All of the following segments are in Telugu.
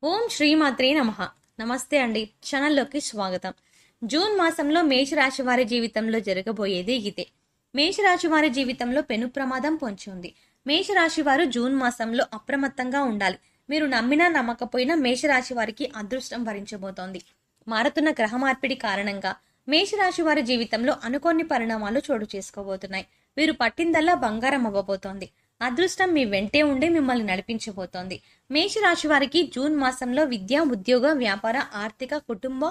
ఓం శ్రీమాత్రే నమః. నమస్తే అండి, ఛానల్లోకి స్వాగతం. జూన్ మాసంలో మేషరాశి వారి జీవితంలో జరగబోయేది ఇదే. మేషరాశి వారి జీవితంలో పెను ప్రమాదం పొంచి ఉంది. మేషరాశి వారు జూన్ మాసంలో అప్రమత్తంగా ఉండాలి. మీరు నమ్మినా నమ్మకపోయినా మేషరాశి వారికి అదృష్టం వరించబోతోంది. మారుతున్న గ్రహ మార్పిడి కారణంగా మేషరాశి వారి జీవితంలో అనుకోని పరిణామాలు చోటు చేసుకోబోతున్నాయి. వీరు పట్టిందల్లా బంగారం అవ్వబోతోంది. అదృష్టం మీ వెంటే ఉండి మిమ్మల్ని నడిపించబోతోంది. మేషరాశి వారికి జూన్ మాసంలో విద్య, ఉద్యోగ, వ్యాపార, ఆర్థిక, కుటుంబ,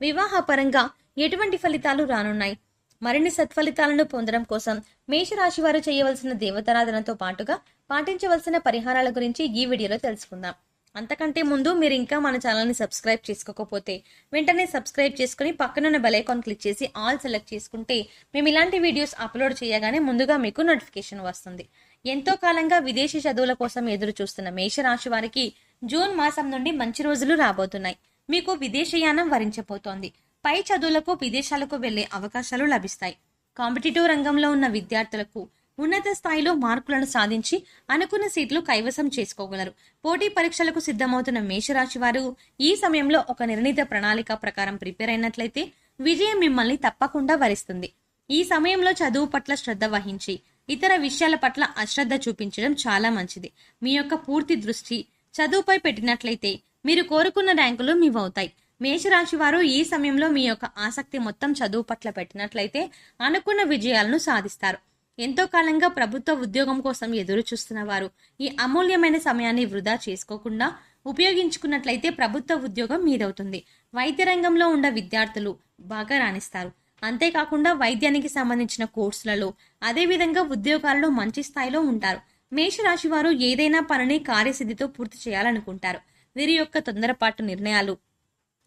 వివాహ పరంగా ఎటువంటి ఫలితాలు రానున్నాయి? మరిన్ని సత్ఫలితాలను పొందడం కోసం మేషరాశి వారు చేయవలసిన దేవతారాధనతో పాటుగా పాటించవలసిన పరిహారాల గురించి ఈ వీడియోలో తెలుసుకుందాం. అంతకంటే ముందు మీరు ఇంకా మన ఛానల్ని సబ్స్క్రైబ్ చేసుకోకపోతే వెంటనే సబ్స్క్రైబ్ చేసుకుని పక్కనున్న బెల్ ఐకాన్ క్లిక్ చేసి ఆల్ సెలెక్ట్ చేసుకుంటే మేము ఇలాంటి వీడియోస్ అప్లోడ్ చేయగానే ముందుగా మీకు నోటిఫికేషన్ వస్తుంది. ఎంతో కాలంగా విదేశీ చదువుల కోసం ఎదురు చూస్తున్న మేషరాశి వారికి జూన్ మాసం నుండి మంచి రోజులు రాబోతున్నాయి. మీకు విదేశీయానం వరించబోతోంది. పై చదువులకు విదేశాలకు వెళ్లే అవకాశాలు లభిస్తాయి. కాంపిటేటివ్ రంగంలో ఉన్న విద్యార్థులకు ఉన్నత స్థాయిలో మార్కులను సాధించి అనుకున్న సీట్లు కైవసం చేసుకోగలరు. పోటీ పరీక్షలకు సిద్ధమవుతున్న మేషరాశి వారు ఈ సమయంలో ఒక నిర్ణీత ప్రణాళిక ప్రకారం ప్రిపేర్ అయినట్లయితే విజయం మిమ్మల్ని తప్పకుండా వరిస్తుంది. ఈ సమయంలో చదువు పట్ల శ్రద్ధ వహించి ఇతర విషయాల పట్ల అశ్రద్ధ చూపించడం చాలా మంచిది. మీ యొక్క పూర్తి దృష్టి చదువుపై పెట్టినట్లయితే మీరు కోరుకున్న ర్యాంకులు మీవవుతాయి. మేషరాశి వారు ఈ సమయంలో మీ యొక్క ఆసక్తి మొత్తం చదువు పట్ల పెట్టినట్లయితే అనుకున్న విజయాలను సాధిస్తారు. ఎంతో కాలంగా ప్రభుత్వ ఉద్యోగం కోసం ఎదురు చూస్తున్న వారు ఈ అమూల్యమైన సమయాన్ని వృధా చేసుకోకుండా ఉపయోగించుకున్నట్లయితే ప్రభుత్వ ఉద్యోగం మీదవుతుంది. వైద్య రంగంలో ఉన్న విద్యార్థులు బాగా రాణిస్తారు. అంతేకాకుండా వైద్యానికి సంబంధించిన కోర్సులలో అదేవిధంగా ఉద్యోగాలలో మంచి స్థాయిలో ఉంటారు. మేషరాశి వారు ఏదైనా పనిని కార్యసిద్ధితో పూర్తి చేయాలనుకుంటారు. వీరి యొక్క తొందరపాటు నిర్ణయాలు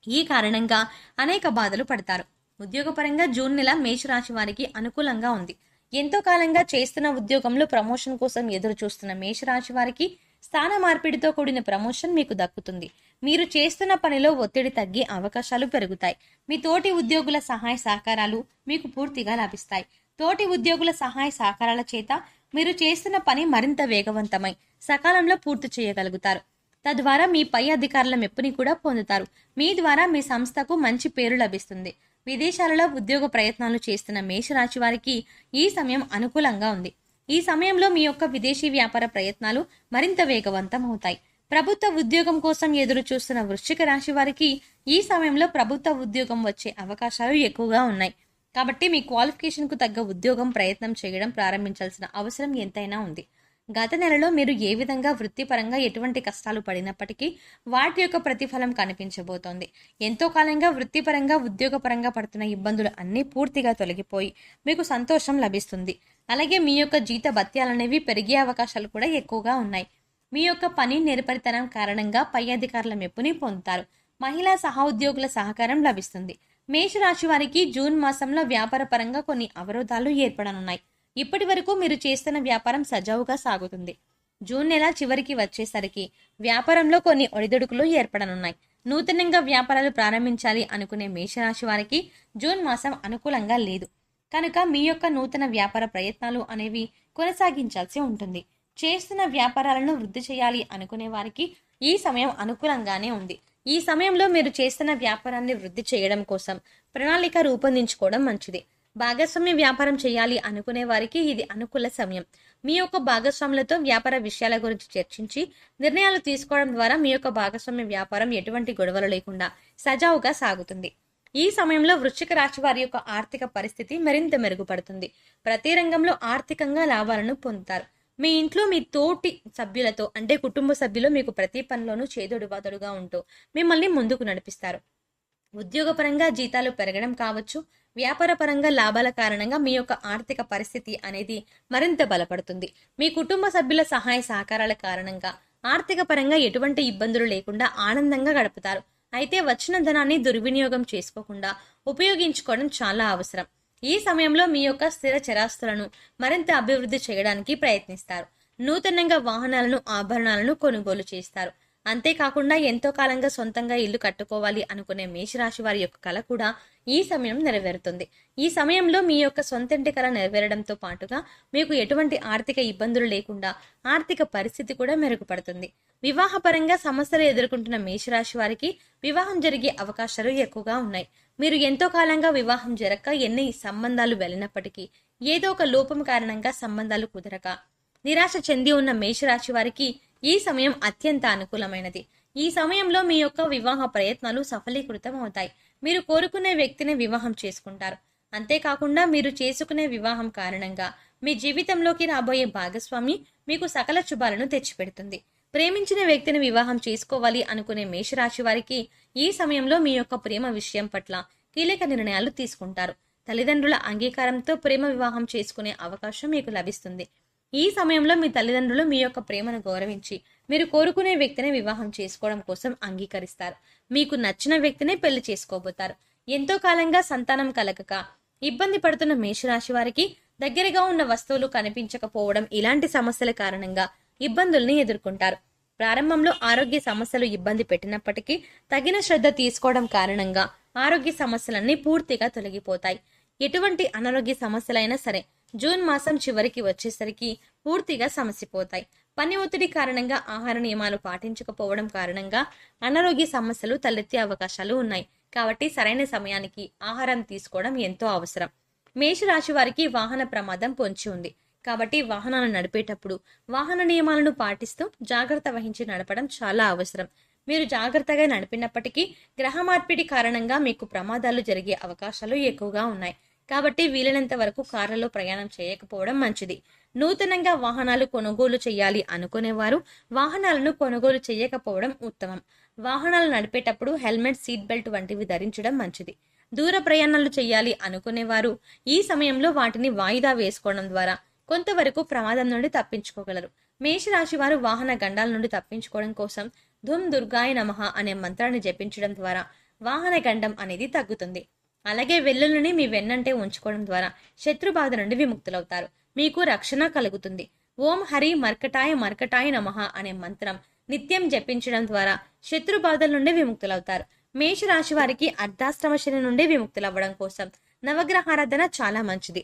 ఈ కారణంగా అనేక బాధలు పడతారు. ఉద్యోగపరంగా జూన్ నెల మేషరాశి వారికి అనుకూలంగా ఉంది. ఎంతో కాలంగా చేస్తున్న ఉద్యోగంలో ప్రమోషన్ కోసం ఎదురు చూస్తున్న మేషరాశి వారికి స్థాన మార్పిడితో కూడిన ప్రమోషన్ మీకు దక్కుతుంది. మీరు చేస్తున్న పనిలో ఒత్తిడి తగ్గి అవకాశాలు పెరుగుతాయి. మీ తోటి ఉద్యోగుల సహాయ సహకారాలు మీకు పూర్తిగా లభిస్తాయి. తోటి ఉద్యోగుల సహాయ సహకారాల చేత మీరు చేస్తున్న పని మరింత వేగవంతమై సకాలంలో పూర్తి చేయగలుగుతారు. తద్వారా మీ పై అధికారుల మెప్పుని కూడా పొందుతారు. మీ ద్వారా మీ సంస్థకు మంచి పేరు లభిస్తుంది. విదేశాలలో ఉద్యోగ ప్రయత్నాలు చేస్తున్న మేషరాశి వారికి ఈ సమయం అనుకూలంగా ఉంది. ఈ సమయంలో మీ యొక్క విదేశీ వ్యాపార ప్రయత్నాలు మరింత వేగవంతం అవుతాయి. ప్రభుత్వ ఉద్యోగం కోసం ఎదురు చూస్తున్న వృశ్చిక రాశి వారికి ఈ సమయంలో ప్రభుత్వ ఉద్యోగం వచ్చే అవకాశాలు ఎక్కువగా ఉన్నాయి. కాబట్టి మీ క్వాలిఫికేషన్ కు తగ్గ ఉద్యోగం ప్రయత్నం చేయడం ప్రారంభించాల్సిన అవసరం ఎంతైనా ఉంది. గత నెలలో మీరు ఏ విధంగా వృత్తిపరంగా ఎటువంటి కష్టాలు పడినప్పటికీ వాటి యొక్క ప్రతిఫలం కనిపించబోతోంది. ఎంతో కాలంగా వృత్తిపరంగా ఉద్యోగపరంగా పడుతున్న ఇబ్బందులు అన్నీ పూర్తిగా తొలగిపోయి మీకు సంతోషం లభిస్తుంది. అలాగే మీ యొక్క జీత భత్యాలనేవి పెరిగే అవకాశాలు కూడా ఎక్కువగా ఉన్నాయి. మీ యొక్క పని నేర్పరితనం కారణంగా పై అధికారుల మెప్పుని పొందుతారు. మహిళా సహోద్యోగుల సహకారం లభిస్తుంది. మేషరాశి వారికి జూన్ మాసంలో వ్యాపార పరంగా కొన్ని అవరోధాలు ఏర్పడనున్నాయి. ఇప్పటి వరకు మీరు చేస్తున్న వ్యాపారం సజావుగా సాగుతుంది. జూన్ నెల చివరికి వచ్చేసరికి వ్యాపారంలో కొన్ని ఒడిదుడుకులు ఏర్పడనున్నాయి. నూతనంగా వ్యాపారాలు ప్రారంభించాలి అనుకునే మేషరాశి వారికి జూన్ మాసం అనుకూలంగా లేదు. కనుక మీ యొక్క నూతన వ్యాపార ప్రయత్నాలు అనేవి కొనసాగించాల్సి ఉంటుంది. చేస్తున్న వ్యాపారాలను వృద్ధి చేయాలి అనుకునే వారికి ఈ సమయం అనుకూలంగానే ఉంది. ఈ సమయంలో మీరు చేస్తున్న వ్యాపారాన్ని వృద్ధి చేయడం కోసం ప్రణాళిక రూపొందించుకోవడం మంచిది. భాగస్వామ్య వ్యాపారం చేయాలి అనుకునే వారికి ఇది అనుకూల సమయం. మీ యొక్క భాగస్వాములతో వ్యాపార విషయాల గురించి చర్చించి నిర్ణయాలు తీసుకోవడం ద్వారా మీ యొక్క భాగస్వామ్య వ్యాపారం ఎటువంటి గొడవలు లేకుండా సజావుగా సాగుతుంది. ఈ సమయంలో వృశ్చిక రాశి వారి యొక్క ఆర్థిక పరిస్థితి మరింత మెరుగుపడుతుంది. ప్రతి రంగంలో ఆర్థికంగా లాభాలను పొందుతారు. మీ ఇంట్లో మీ తోటి సభ్యులతో అంటే కుటుంబ సభ్యులు మీకు ప్రతి పనిలోనూ చేదోడువాదోడుగా ఉంటూ మిమ్మల్ని ముందుకు నడిపిస్తారు. ఉద్యోగపరంగా జీతాలు పెరగడం కావచ్చు, వ్యాపార పరంగా లాభాల కారణంగా మీ యొక్క ఆర్థిక పరిస్థితి అనేది మరింత బలపడుతుంది. మీ కుటుంబ సభ్యుల సహాయ సహకారాల కారణంగా ఆర్థిక పరంగా ఎటువంటి ఇబ్బందులు లేకుండా ఆనందంగా గడుపుతారు. అయితే వచ్చిన ధనాన్ని దుర్వినియోగం చేసుకోకుండా ఉపయోగించుకోవడం చాలా అవసరం. ఈ సమయంలో మీ యొక్క స్థిర చరాస్తులను మరింత అభివృద్ధి చేయడానికి ప్రయత్నిస్తారు. నూతనంగా వాహనాలను, ఆభరణాలను కొనుగోలు చేస్తారు. అంతేకాకుండా ఎంతో కాలంగా సొంతంగా ఇల్లు కట్టుకోవాలి అనుకునే మేషరాశి వారి యొక్క కల కూడా ఈ సమయం నెరవేరుతుంది. ఈ సమయంలో మీ యొక్క సొంతంటి కల నెరవేరడంతో పాటుగా మీకు ఎటువంటి ఆర్థిక ఇబ్బందులు లేకుండా ఆర్థిక పరిస్థితి కూడా మెరుగుపడుతుంది. వివాహపరంగా సమస్యలు ఎదుర్కొంటున్న మేషరాశి వారికి వివాహం జరిగే అవకాశాలు ఎక్కువగా ఉన్నాయి. మీరు ఎంతో కాలంగా వివాహం జరగక ఎన్ని సంబంధాలు వెళ్ళినప్పటికీ ఏదో ఒక లోపం కారణంగా సంబంధాలు కుదరక నిరాశ చెంది ఉన్న మేషరాశి వారికి ఈ సమయం అత్యంత అనుకూలమైనది. ఈ సమయంలో మీ యొక్క వివాహ ప్రయత్నాలు సఫలీకృతం అవుతాయి. మీరు కోరుకునే వ్యక్తిని వివాహం చేసుకుంటారు. అంతేకాకుండా మీరు చేసుకునే వివాహం కారణంగా మీ జీవితంలోకి రాబోయే భాగస్వామి మీకు సకల శుభాలను తెచ్చిపెడుతుంది. ప్రేమించిన వ్యక్తిని వివాహం చేసుకోవాలి అనుకునే మేషరాశి వారికి ఈ సమయంలో మీ యొక్క ప్రేమ విషయం పట్ల కీలక నిర్ణయాలు తీసుకుంటారు. తల్లిదండ్రుల అంగీకారంతో ప్రేమ వివాహం చేసుకునే అవకాశం మీకు లభిస్తుంది. ఈ సమయంలో మీ తల్లిదండ్రులు మీ యొక్క ప్రేమను గౌరవించి మీరు కోరుకునే వ్యక్తిని వివాహం చేసుకోవడం కోసం అంగీకరిస్తారు. మీకు నచ్చిన వ్యక్తినే పెళ్లి చేసుకోబోతారు. ఎంతో కాలంగా సంతానం కలగక ఇబ్బంది పడుతున్న మేషరాశి వారికి దగ్గరగా ఉన్న వస్తువులు కనిపించకపోవడం ఇలాంటి సమస్యల కారణంగా ఇబ్బందుల్ని ఎదుర్కొంటారు. ప్రారంభంలో ఆరోగ్య సమస్యలు ఇబ్బంది పెట్టినప్పటికీ తగిన శ్రద్ధ తీసుకోవడం కారణంగా ఆరోగ్య సమస్యలన్నీ పూర్తిగా తొలగిపోతాయి. ఎటువంటి అనారోగ్య సమస్యలైనా సరే జూన్ మాసం చివరికి వచ్చేసరికి పూర్తిగా సమసిపోతాయి. పని ఒత్తిడి కారణంగా ఆహార నియమాలు పాటించకపోవడం కారణంగా అనారోగ్య సమస్యలు తలెత్తే అవకాశాలు ఉన్నాయి. కాబట్టి సరైన సమయానికి ఆహారం తీసుకోవడం ఎంతో అవసరం. మేషరాశి వారికి వాహన ప్రమాదం పొంచి ఉంది. కాబట్టి వాహనాలు నడిపేటప్పుడు వాహన నియమాలను పాటిస్తూ జాగ్రత్త వహించి నడపడం చాలా అవసరం. మీరు జాగ్రత్తగా నడిపినప్పటికీ గ్రహ మార్పిడి కారణంగా మీకు ప్రమాదాలు జరిగే అవకాశాలు ఎక్కువగా ఉన్నాయి. కాబట్టి వీలైనంత వరకు కార్లలో ప్రయాణం చేయకపోవడం మంచిది. నూతనంగా వాహనాలు కొనుగోలు చేయాలి అనుకునేవారు వాహనాలను కొనుగోలు చేయకపోవడం ఉత్తమం. వాహనాలు నడిపేటప్పుడు హెల్మెట్, సీట్ బెల్ట్ వంటివి ధరించడం మంచిది. దూర ప్రయాణాలు చేయాలి అనుకునేవారు ఈ సమయంలో వాటిని వాయిదా వేసుకోవడం ద్వారా కొంతవరకు ప్రమాదం నుండి తప్పించుకోగలరు. మేషరాశి వారు వాహన గండాల నుండి తప్పించుకోవడం కోసం ధుమ్ దుర్గాయ నమః అనే మంత్రాన్ని జపించడం ద్వారా వాహన గండం అనేది తగ్గుతుంది. అలాగే వెల్లుల్లిని మీ వెన్నంటే ఉంచుకోవడం ద్వారా శత్రు బాధ నుండి విముక్తులవుతారు. మీకు రక్షణ కలుగుతుంది. ఓం హరి మర్కటాయ మర్కటాయ నమః అనే మంత్రం నిత్యం జపించడం ద్వారా శత్రు బాధల నుండి విముక్తులవుతారు. మేషరాశి వారికి అర్ధాష్టమ శని నుండి విముక్తులవ్వడం కోసం నవగ్రహారాధన చాలా మంచిది.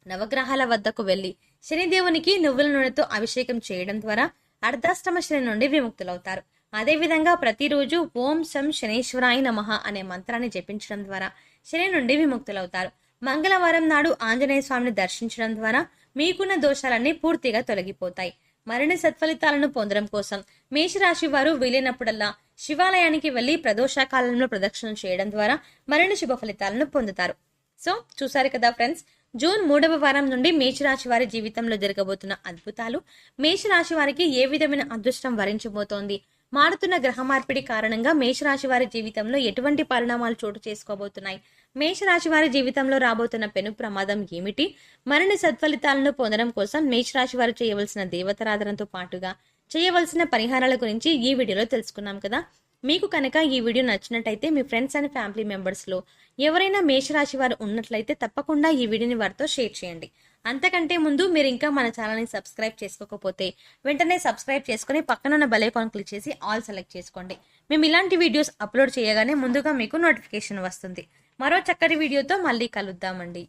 నవగ్రహాల వద్దకు వెళ్లి శనిదేవునికి నువ్వుల నూనెతో అభిషేకం చేయడం ద్వారా అర్ధాష్టమ శని నుండి విముక్తులవుతారు. అదేవిధంగా ప్రతిరోజు ఓం శం శనేశ్వరాయ నమః అనే మంత్రాన్ని జపించడం ద్వారా శని నుండి విముక్తులవుతారు. మంగళవారం నాడు ఆంజనేయ స్వామిని దర్శించడం ద్వారా మీకున్న దోషాలన్నీ పూర్తిగా తొలగిపోతాయి. మరిన్ని సత్ఫలితాలను పొందడం కోసం మేషరాశి వారు వీలైనప్పుడల్లా శివాలయానికి వెళ్లి ప్రదోషకాలంలో ప్రదక్షిణలు చేయడం ద్వారా మరిన్ని శుభ ఫలితాలను పొందుతారు. సో చూసారు కదా ఫ్రెండ్స్, జూన్ 3వ వారం నుండి మేషరాశి వారి జీవితంలో జరగబోతున్న అద్భుతాలు, మేషరాశి వారికి ఏ విధమైన అదృష్టం వరించబోతోంది, మారుతున్న గ్రహ మార్పిడి కారణంగా మేషరాశి వారి జీవితంలో ఎటువంటి పరిణామాలు చోటు చేసుకోబోతున్నాయి, మేషరాశి వారి జీవితంలో రాబోతున్న పెను ప్రమాదం ఏమిటి, మరిన్ని సత్ఫలితాలను పొందడం కోసం మేషరాశి వారు చేయవలసిన దేవతారాధనతో పాటుగా చేయవలసిన పరిహారాల గురించి ఈ వీడియోలో తెలుసుకున్నాం కదా. మీకు కనుక ఈ వీడియో నచ్చినట్టయితే మీ ఫ్రెండ్స్ అండ్ ఫ్యామిలీ మెంబర్స్ లో ఎవరైనా మేషరాశి వారు ఉన్నట్లయితే తప్పకుండా ఈ వీడియోని వారితో షేర్ చేయండి. అంతకంటే ముందు మీరు ఇంకా మన ఛానల్ని సబ్స్క్రైబ్ చేసుకోకపోతే వెంటనే సబ్స్క్రైబ్ చేసుకుని పక్కనున్న బెల్ ఐకాన్ క్లిక్ చేసి ఆల్ సెలెక్ట్ చేసుకోండి. మేము ఇలాంటి వీడియోస్ అప్లోడ్ చేయగానే ముందుగా మీకు నోటిఫికేషన్ వస్తుంది. మరో చక్కటి వీడియోతో మళ్ళీ కలుద్దామండి.